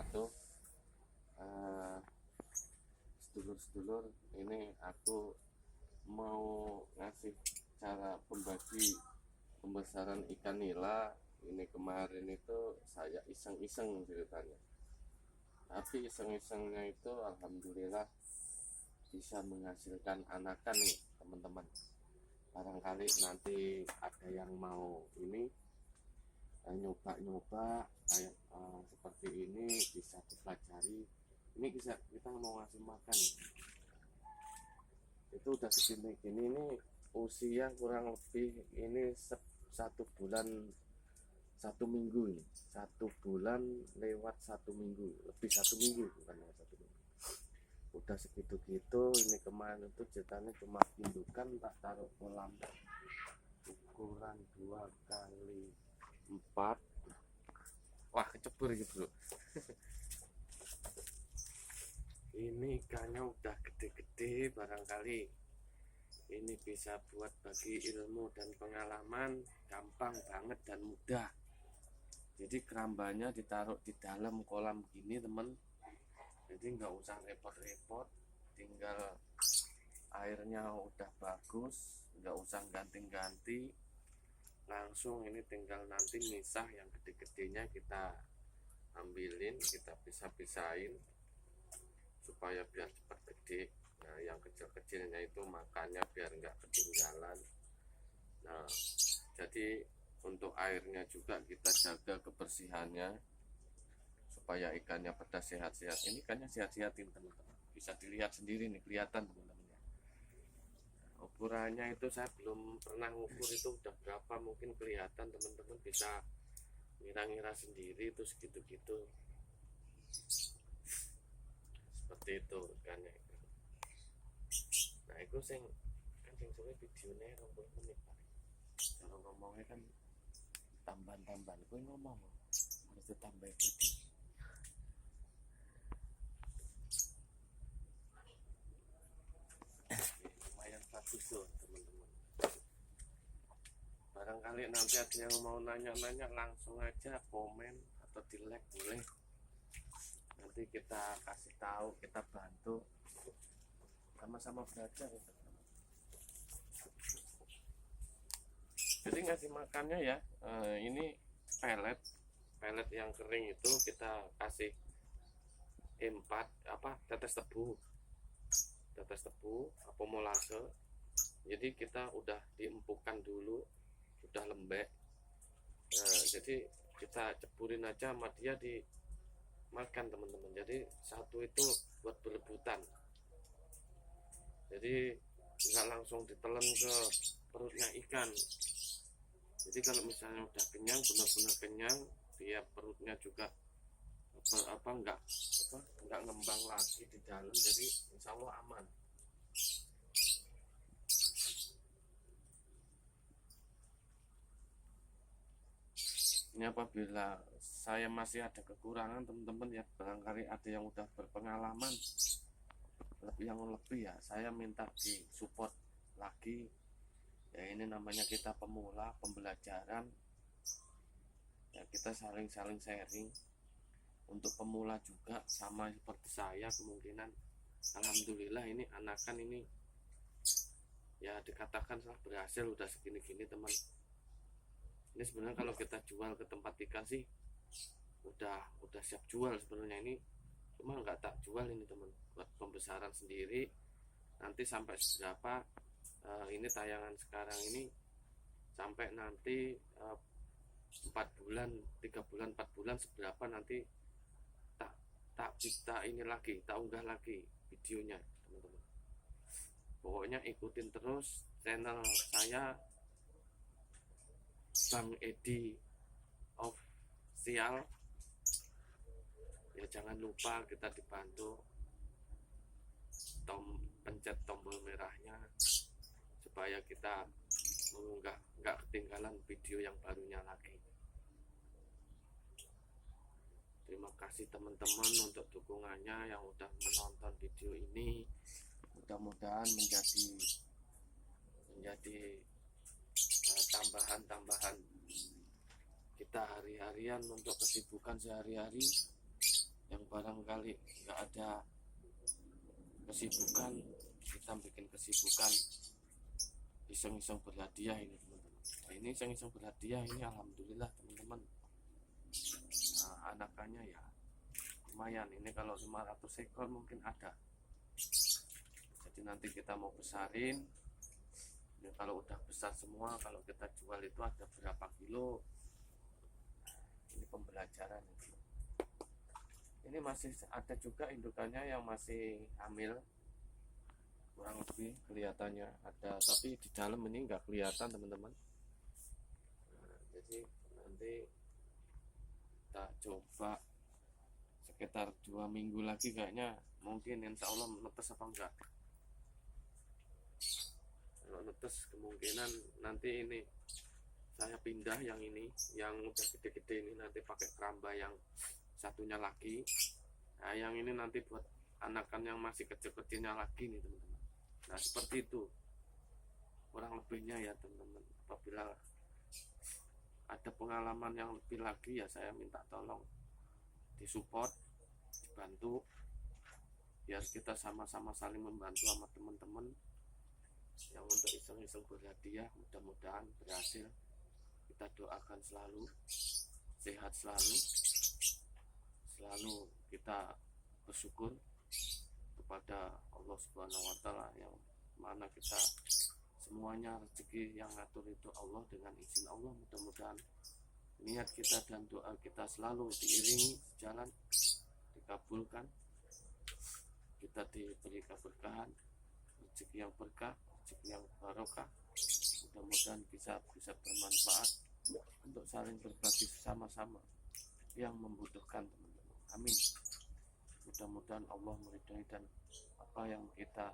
itu sedulur-sedulur, ini aku mau ngasih cara pembesaran ikan nila. Ini kemarin itu saya iseng-iseng ceritanya, tapi iseng-isengnya itu alhamdulillah bisa menghasilkan anakan nih teman-teman. Barangkali nanti ada yang mau ini nyoba-nyoba kayak seperti ini, bisa dipelajari. Ini kita mau ngasih makan nih. Itu udah segini gini, ini usia kurang lebih ini 1 bulan 1 minggu, ini 1 bulan lewat 1 minggu, lebih 1 minggu, bukan 1 minggu. Udah segitu gitu. Ini kemarin itu ceritanya cuma indukan, tak taruh kolam ukuran 2x4. Wah, kecebur gitu bro. Ini ikannya udah gede-gede, barangkali ini bisa buat bagi ilmu dan pengalaman, gampang banget dan mudah. Jadi kerambanya ditaruh di dalam kolam gini temen, jadi nggak usah repot-repot, tinggal airnya udah bagus, nggak usah ganti-ganti, langsung ini tinggal nanti misah yang gede-gedenya kita ambilin, kita pisah-pisahin supaya biar cepat gede. Nah, yang kecil-kecilnya itu makannya biar nggak ketinggalan. Nah, jadi untuk airnya juga kita jaga kebersihannya supaya ikannya pada sehat-sehat. Ini ikannya sehat-sehatin teman-teman, bisa dilihat sendiri nih, kelihatan teman-teman ya. Ukurannya itu saya belum pernah ngukur itu udah berapa, mungkin kelihatan teman-teman bisa ngira-ngira sendiri itu segitu-gitu. Seperti itu ikannya. Nah, itu sing suwe videonya 20 menit paling. Kalau ngomongnya kan tambahan-tambahan, gue ngomong harus ditambah video. Lumayan bagus tuh teman-teman. Barangkali nanti ada yang mau nanya-nanya, langsung aja komen atau di like boleh. Nanti kita kasih tahu, kita bantu, sama-sama belajar ya teman-teman. Jadi ngasih makannya ya, ini pelet yang kering itu kita kasih tetes tebu apa molase. Jadi kita udah diempukan dulu, udah lembek. Nah, jadi kita ceburin aja sama dia dimakan teman-teman. Jadi satu itu buat berebutan, jadi nggak langsung ditelan ke perutnya ikan. Jadi kalau misalnya udah kenyang, benar-benar kenyang, dia perutnya juga nggak ngembang lagi di dalam, jadi insya Allah aman. Ini apabila saya masih ada kekurangan teman-teman ya, barangkali ada yang udah berpengalaman yang lebih ya, saya minta di support lagi ya. Ini namanya kita pemula, pembelajaran ya, kita saling sharing. Untuk pemula juga sama seperti saya, kemungkinan alhamdulillah ini anakan ini ya dikatakan telah berhasil, udah segini-gini teman. Ini sebenarnya kalau kita jual ke tempat ikan sih udah siap jual sebenarnya. Ini cuma nggak tak jual ini teman, buat pembesaran sendiri. Nanti sampai seberapa ini tayangan sekarang ini, sampai nanti 4 bulan, 3 bulan, 4 bulan seberapa nanti tak ini lagi, tak unggah lagi videonya teman-teman. Pokoknya ikutin terus channel saya Bang Edi Official ya. Jangan lupa kita dibantu pencet tombol merahnya supaya kita mengunggah, nggak ketinggalan video yang barunya lagi. Terima kasih teman-teman untuk dukungannya yang udah menonton video ini. Mudah-mudahan menjadi tambahan kita hari-harian untuk kesibukan sehari-hari. yang barangkali nggak ada kesibukan, kita bikin kesibukan iseng-iseng berhadiah ini teman-teman. Nah, ini iseng-iseng berhadiah ini alhamdulillah teman-teman. Nah, anakannya ya lumayan, ini kalau 500 ekor mungkin ada. Jadi nanti kita mau besarin ya, kalau udah besar semua, kalau kita jual itu ada berapa kilo. Ini pembelajaran itu. Ini masih ada juga indukannya yang masih hamil, kurang lebih kelihatannya ada, tapi di dalam ini nggak kelihatan teman-teman. Nah, jadi nanti kita coba sekitar 2 minggu lagi kayaknya, mungkin insya Allah menetes apa enggak. Kalau netes kemungkinan nanti ini saya pindah yang ini, yang udah gede-gede ini nanti pakai keramba yang satunya lagi. Nah yang ini nanti buat anakan yang masih kecil-kecilnya lagi nih teman-teman. Nah seperti itu kurang lebihnya ya teman-teman. Apabila ada pengalaman yang lebih lagi ya saya minta tolong disupport, dibantu, biar kita sama-sama saling membantu sama teman-teman yang untuk iseng-iseng berhadiah. Mudah-mudahan berhasil. Kita doakan selalu sehat, selalu kita bersyukur kepada Allah Subhanahu wa Ta'ala, yang mana kita semuanya rezeki yang ngatur itu Allah, dengan izin Allah. Mudah-mudahan niat kita dan doa kita selalu diiringi jalan, dikabulkan, kita diberi keberkahan, rezeki yang berkah, rezeki yang barokah. Mudah-mudahan bisa bermanfaat untuk saling berbagi sama-sama yang membutuhkan teman-teman. Amin. Mudah-mudahan Allah meridhai dan apa yang kita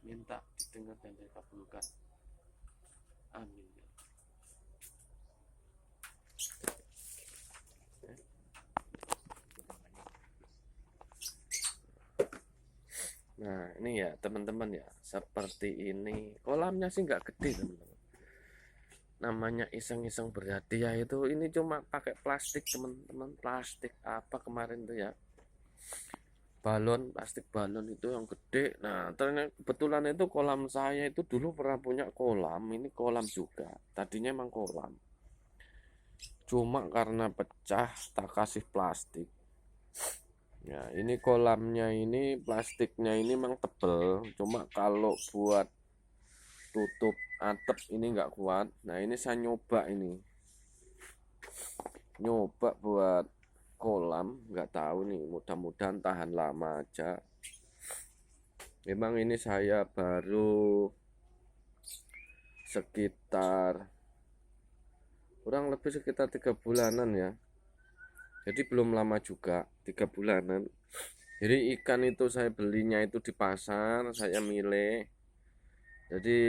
minta didengar dan dikabulkan. Amin. Nah ini ya teman-teman ya, seperti ini. Kolamnya sih nggak gede teman-teman. Namanya iseng-iseng berhadiah itu, ini cuma pakai plastik teman-teman. Plastik apa kemarin tuh ya, balon, plastik balon itu yang gede. Nah ternyata kebetulan itu kolam saya itu dulu pernah punya kolam. Ini kolam juga, tadinya emang kolam, cuma karena pecah tak kasih plastik. Ya ini kolamnya ini plastiknya ini memang tebel, cuma kalau buat tutup atap ini nggak kuat. Nah ini saya nyoba buat kolam, nggak tahu nih, mudah-mudahan tahan lama aja. Memang ini saya baru sekitar kurang lebih sekitar 3 bulanan ya, jadi belum lama juga, 3 bulanan. Jadi ikan itu saya belinya itu di pasar, saya milih. Jadi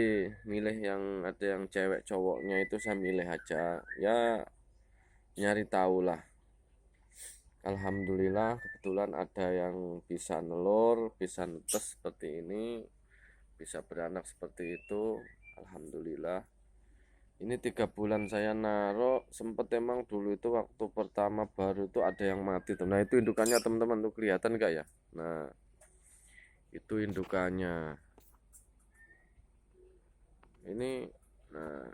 milih yang ada yang cewek cowoknya itu saya milih aja. Ya nyari tahu lah. Alhamdulillah kebetulan ada yang bisa nelur, bisa netes seperti ini, bisa beranak seperti itu. Alhamdulillah. Ini 3 bulan saya naruh, sempet emang dulu itu waktu pertama baru itu ada yang mati tuh. Nah itu indukannya teman-teman tuh, kelihatan gak ya? Nah itu indukannya. Ini nah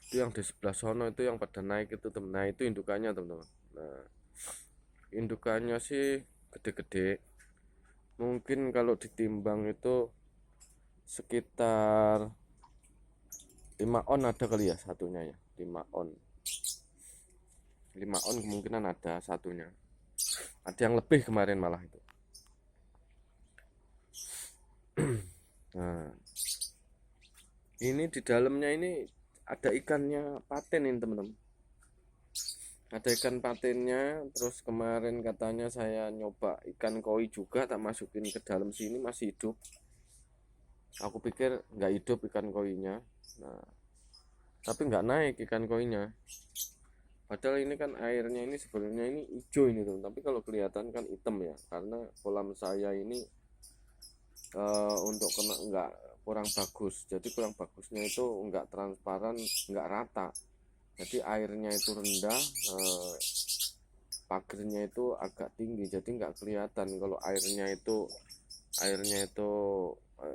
itu yang di sebelah sono itu yang pada naik itu teman. Nah itu indukannya teman-teman. Nah indukannya sih gede-gede, mungkin kalau ditimbang itu sekitar 5 on ada kali ya satunya ya, 5 on kemungkinan ada satunya, ada yang lebih kemarin malah itu. Nah ini di dalamnya ini ada ikannya paten ini teman-teman, ada ikan patennya. Terus kemarin katanya saya nyoba ikan koi juga, tak masukin ke dalam sini, masih hidup. Aku pikir nggak hidup ikan koinya. Nah tapi nggak naik ikan koinya, padahal ini kan airnya ini sebenarnya ini hijau ini tuh, tapi kalau kelihatan kan hitam ya, karena kolam saya ini untuk kena nggak kurang bagus. Jadi kurang bagusnya itu nggak transparan, nggak rata, jadi airnya itu rendah, pagernya itu agak tinggi, jadi nggak kelihatan kalau airnya itu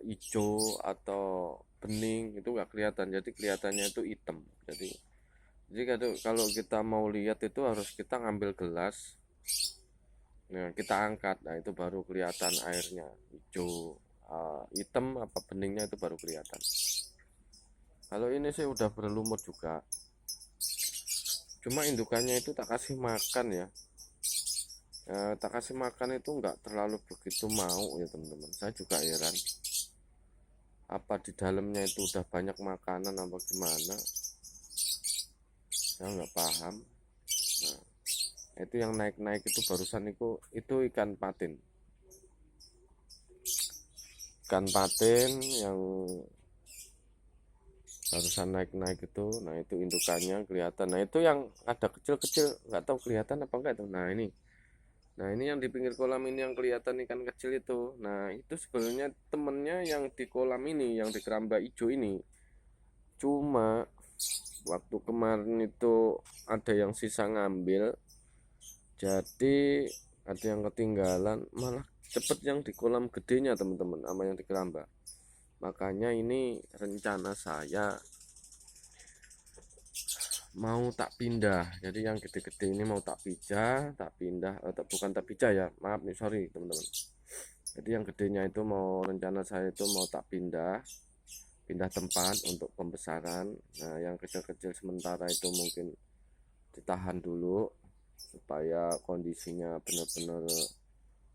hijau atau bening, itu nggak kelihatan, jadi kelihatannya itu hitam. Jadi kalau kita mau lihat itu harus kita ngambil gelas, nah kita angkat, nah itu baru kelihatan airnya hijau, hitam apa beningnya itu baru kelihatan. Kalau ini sih udah berlumut juga, cuma indukannya itu tak kasih makan ya. Tak kasih makan itu nggak terlalu begitu mau ya teman-teman. Saya juga heran, apa di dalamnya itu udah banyak makanan apa gimana, saya nggak paham. Nah, itu yang naik-naik itu barusan itu ikan patin yang barusan naik-naik itu. Nah itu indukannya kelihatan, nah itu yang ada kecil-kecil nggak tahu kelihatan apa enggak itu. Nah ini yang di pinggir kolam ini yang kelihatan ikan kecil itu. Nah itu sebenarnya temennya yang di kolam ini, yang di keramba hijau ini. Cuma waktu kemarin itu ada yang sisa ngambil, jadi ada yang ketinggalan, malah cepet yang di kolam gedenya teman-teman sama yang di keramba. Makanya ini rencana saya mau tak pindah, jadi yang gede-gede ini mau tak pindah, bukan tak pijah ya, maaf nih, sorry teman-teman. Jadi yang gedenya itu rencana saya itu mau tak pindah tempat untuk pembesaran. Nah yang kecil-kecil sementara itu mungkin ditahan dulu supaya kondisinya benar-benar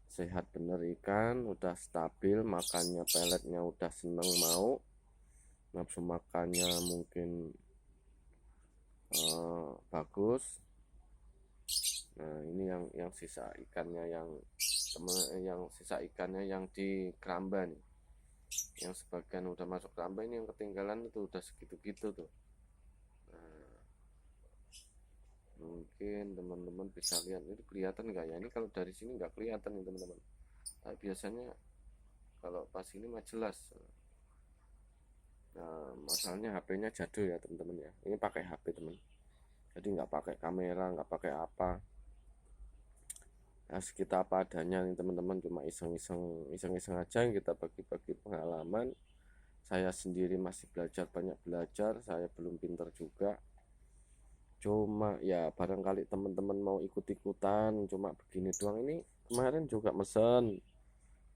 sehat, bener ikan udah stabil, makannya peletnya udah seneng, mau nafsu makannya mungkin bagus. Nah ini yang sisa ikannya, yang sisa ikannya yang di keramba nih, yang sebagian udah masuk keramba, ini yang ketinggalan itu udah segitu-gitu tuh. Nah, mungkin teman-teman bisa lihat, itu kelihatan nggak ya, ini kalau dari sini nggak kelihatan nih teman-teman, tapi biasanya kalau pas ini mah jelas. Nah masalahnya HP-nya jadul ya teman-teman ya, ini pakai HP teman, jadi nggak pakai kamera, nggak pakai apa, nah kita apa adanya nih teman-teman, cuma iseng-iseng aja yang kita bagi-bagi pengalaman. Saya sendiri masih banyak belajar, saya belum pinter juga, cuma ya barangkali teman-teman mau ikut-ikutan cuma begini doang. Ini kemarin juga mesen,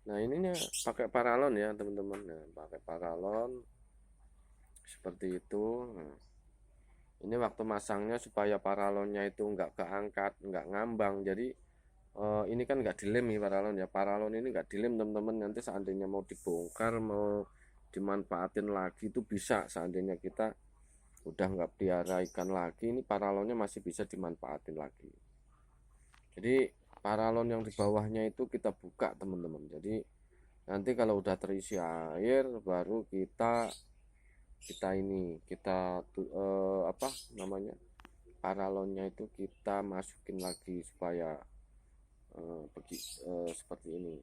nah ininya pakai paralon ya teman-teman, nah pakai paralon seperti itu. Nah, ini waktu masangnya supaya paralonnya itu nggak keangkat, nggak ngambang, jadi ini kan nggak dilem nih paralon ini nggak dilem teman-teman. Nanti seandainya mau dibongkar, mau dimanfaatin lagi itu bisa, seandainya kita udah nggak pelihara ikan lagi, ini paralonnya masih bisa dimanfaatin lagi. Jadi paralon yang di bawahnya itu kita buka teman-teman, jadi nanti kalau udah terisi air baru kita apa namanya, paralonnya itu kita masukin lagi supaya seperti ini.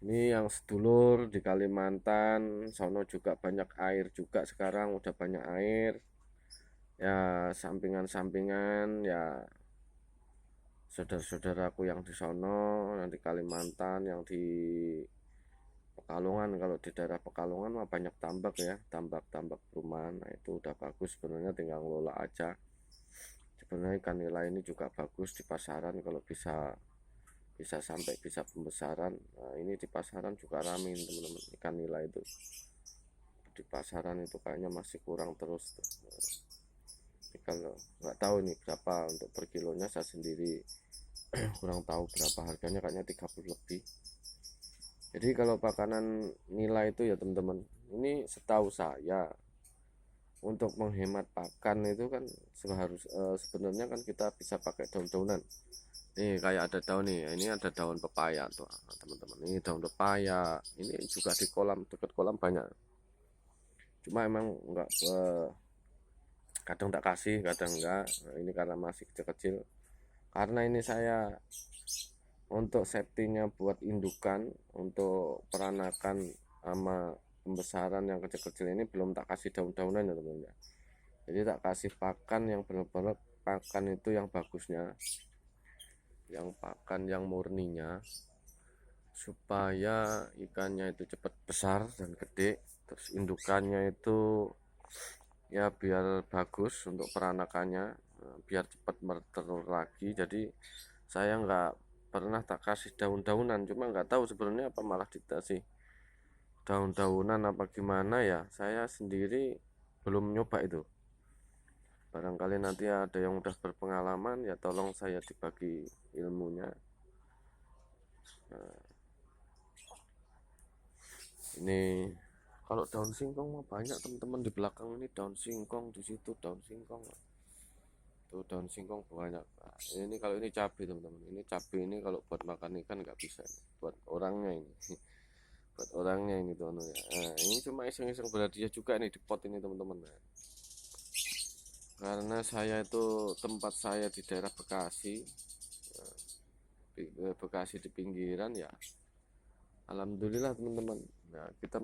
Ini yang sedulur di Kalimantan sono juga banyak air juga, sekarang udah banyak air ya, sampingan-sampingan ya saudara-saudaraku yang di sono, yang di Kalimantan, yang di Pekalongan. Kalau di daerah Pekalongan mah banyak tambak ya, tambak perumahan. Nah itu udah bagus sebenarnya, tinggal ngelola aja. Sebenarnya ikan nila ini juga bagus di pasaran kalau bisa sampai bisa pembesaran. Nah ini di pasaran juga rame teman-teman, ikan nila itu di pasaran itu kayaknya masih kurang terus tuh. Kalau nggak tahu nih berapa untuk per kilonya, saya sendiri kurang tahu berapa harganya, kayaknya 30 lebih. Jadi kalau makanan nila itu ya teman-teman, ini setahu saya untuk menghemat pakan itu kan sebenarnya kan kita bisa pakai daun-daunan. Nih kayak ada daun nih, ini ada daun pepaya tuh teman-teman. Ini daun pepaya, ini juga di dekat kolam banyak. Cuma emang enggak, kadang tak kasih, kadang enggak. Nah, ini karena masih kecil-kecil. Karena ini saya untuk safety-nya buat indukan, untuk peranakan sama pembesaran yang kecil-kecil ini belum tak kasih daun-daunan ya teman-teman. Jadi tak kasih pakan yang benar-benar pakan itu yang bagusnya, yang pakan yang murninya, supaya ikannya itu cepat besar dan gede. Terus indukannya itu ya biar bagus untuk peranakannya, biar cepat bertelur lagi. Jadi saya nggak pernah tak kasih daun-daunan, cuma nggak tahu sebenarnya apa malah dikasih daun-daunan apa gimana ya, saya sendiri belum nyoba itu. Barangkali nanti ada yang udah berpengalaman ya, tolong saya dibagi ilmunya. Nah, ini kalau daun singkong mah banyak teman-teman, di belakang ini daun singkong, di situ daun singkong tuh, daun singkong banyak. Nah, ini kalau ini cabai teman-teman, ini cabai ini kalau buat makan ikan nggak bisa, buat orangnya ini buat orangnya ini tuh ya. Nah, ini cuma iseng-iseng berhadiah juga nih di pot ini teman-teman. Nah, karena saya itu tempat saya di daerah Bekasi, Bekasi di pinggiran ya, alhamdulillah teman-teman. Nah, kita